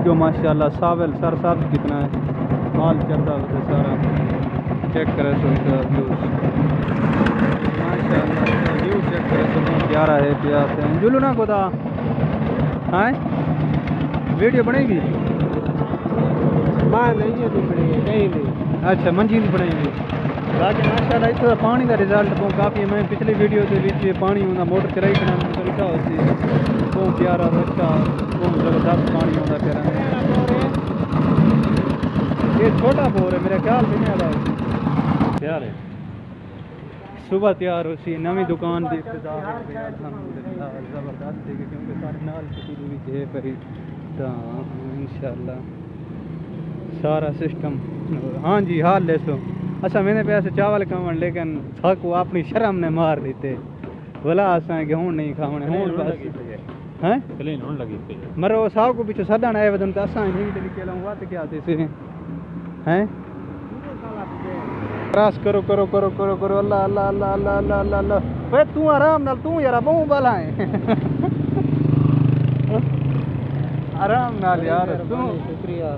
video माशाल्लाह सावल sir साहब कितना है माल चलता है सारा चेक करे सो व्यूज माशाल्लाह व्यू चेक करे सो प्यारा है प्यार से जुलू ना कोदा हाँ वीडियो बनेगी मां नहीं है कहीं नहीं अच्छा मंजी नहीं बनाएंगे बाकी माशाल्लाह इतना पानी का रिजल्ट बहुत काफ़ी मैं पिछली वीडियो के बीच पानी होता मोटर चलाई करना तरीका होती है बहुत प्यारा अच्छा बहुत ज़बरदस्त पानी होता प्यारा ये छोटा बोर है मेरा ख्याल भी नहीं आता तैयार है सुबह तैयार होती नवी दुकान की इब्तिदा है अल्हम्दुलिल्लाह ज़बरदस्त है क्योंकि सारे नाल किसी भी है परी तो इंशाल्लाह सारा सिस्टम हाँ जी हाल ले सो अच्छा मैंने पैसे चावल कमन लेकिन थक वो अपनी शर्म ने मार देते बोला असा गेहूं नहीं खावने हूं बस हैं क्लीन होने लगी पे मरो साहब को पीछे सदन आए वदन त असा नहीं तरीके ला बात क्या आते से हैं क्रॉस करो करो करो करो करो अल्लाह अल्लाह अल्लाह अल्लाह अल्लाह अल्लाह अल्लाह ओए तू आराम नाल तू यार बहु बाला है आराम नाल यार तू शुक्रिया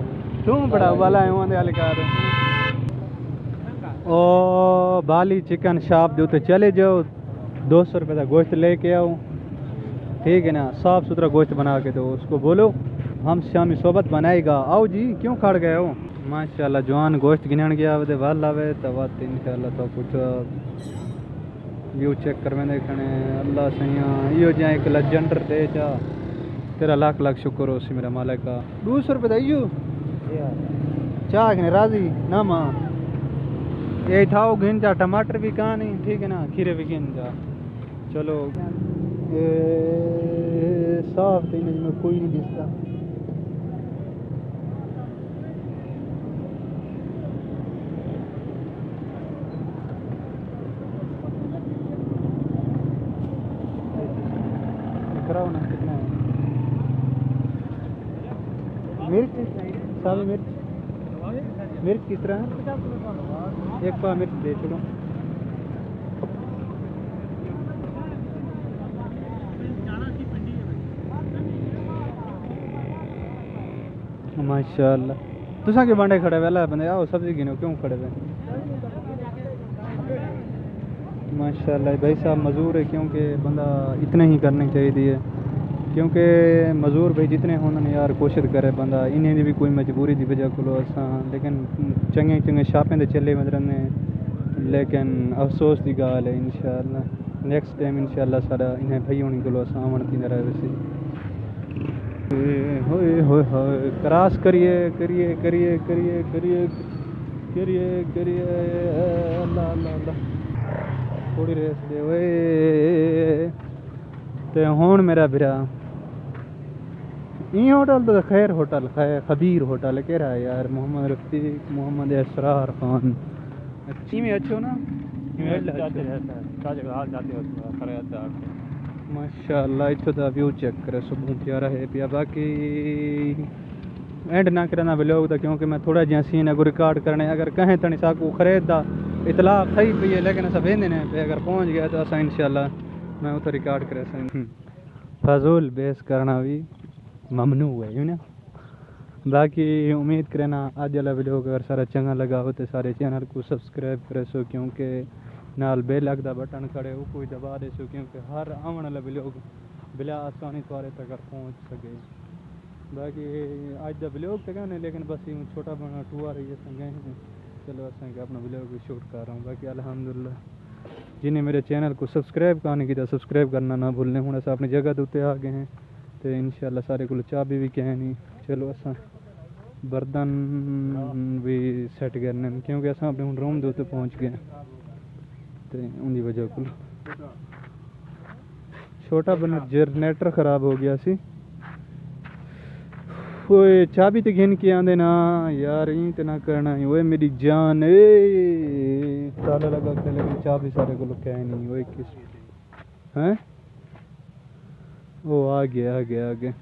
तू बड़ा वाला है ओंदे वाले कार ओ बाली चिकन शॉप जो तो चले जाओ 200 रुपये का गोश्त लेके आओ ठीक है ना साफ़ सुथरा गोश्त बना के दो उसको बोलो हम शामी सोबत बनाएगा आओ जी क्यों खड़ गए हो माशाल्लाह जवान गोश्त गिनन गया वे वाल आवे तो बात इंशाल्लाह तो कुछ व्यू चेक करवे देखने अल्लाह सैया यो जा एक लेजेंडर दे जा तेरा लाख लाख शुक्र हो सी मेरा मालिक का 200 रुपये दइयो चाह के राजी ना माँ ये थाओ गिन जा टमाटर भी कहाँ नहीं ठीक है ना खीरे भी गिन जा चलो साफ तो इमेज में कोई नहीं दिखता कराओ ना कितना है मिर्च सारी मिर्च मिर्च किस तरह है एक पा मिर्च दे चलो माशाल्लाह तुसा के बांडे खड़े वेला बंदे आओ सब्जी गिनो क्यों खड़े हुए माशाल्लाह भाई साहब मजदूर है क्योंकि बंदा इतने ही करने चाहिए क्योंकि मजदूर भाई जितने होने यार कोशिश करे बंदा इन्हें भी कोई मजबूरी की वजह को असा लेकिन चंगे चंगे छापें तो चले मतलब ने लेकिन अफसोस की गाल है इंशाल्लाह नेक्स्ट टाइम इंशाल्लाह सारा इन्हें भाई होने को असा आवन थी रहे वैसे होए होए होए क्रॉस करिए करिए करिए करिए करिए करिए करिए अल्लाह अल्लाह अल्लाह थोड़ी रेस दे ओए ते हुण मेरा बिरा ये होटल तो खैर होटल खबीर होटल कह रहा है यार मोहम्मद रफीक मोहम्मद असरार खान अच्छी में अच्छो ना माशाल्लाह इतो दा व्यू चेक करे सब प्यारा है पिया बाकी एंड ना करना व्लॉग दा क्योंकि मैं थोड़ा जिहा सीन अगर रिकॉर्ड करने अगर कहें तनी साकू खरीदा इतला खई पई है लेकिन असा वेंदे ने अगर पहुंच गया तो असा इंशाल्लाह मैं उतो रिकॉर्ड करे फजूल बेस करना भी ममनू है यू ना बाकी उम्मीद करना आज वाला वीडियो अगर सारा चंगा लगा हो तो सारे चैनल को सब्सक्राइब करे सो क्योंकि नाल बेल का बटन खड़े हो कोई दबा दे सो क्योंकि हर आने वाला वीडियो बिला आसानी तुम्हारे तक पहुँच सके बाकी आज का वीडियो तक नहीं लेकिन बस यूँ छोटा बना टूर रही है संगे चलो असा अपना वीडियो को शूट कर रहा हूँ बाकी अल्हम्दुलिल्लाह जिन्हें मेरे चैनल को सब्सक्राइब करने की सब्सक्राइब करना ना भूलें हूँ अस अपनी जगह के उत्ते आ गए हैं तो इंशाल्लाह सारे को चाबी भी कह नहीं चलो असा बर्तन भी सैट करने क्योंकि अस अपने हूँ रूम के उत्ते पहुँच गए तो उनकी वजह को छोटा बना जनरेटर खराब हो गया सी ओए चाबी तो घिन के आंदे ना यार यहीं तो ना करना ही ओए मेरी जान ताला लगा के लेकिन चाबी सारे को कह नहीं ओए किस हैं वो आ गया आ गया आ गया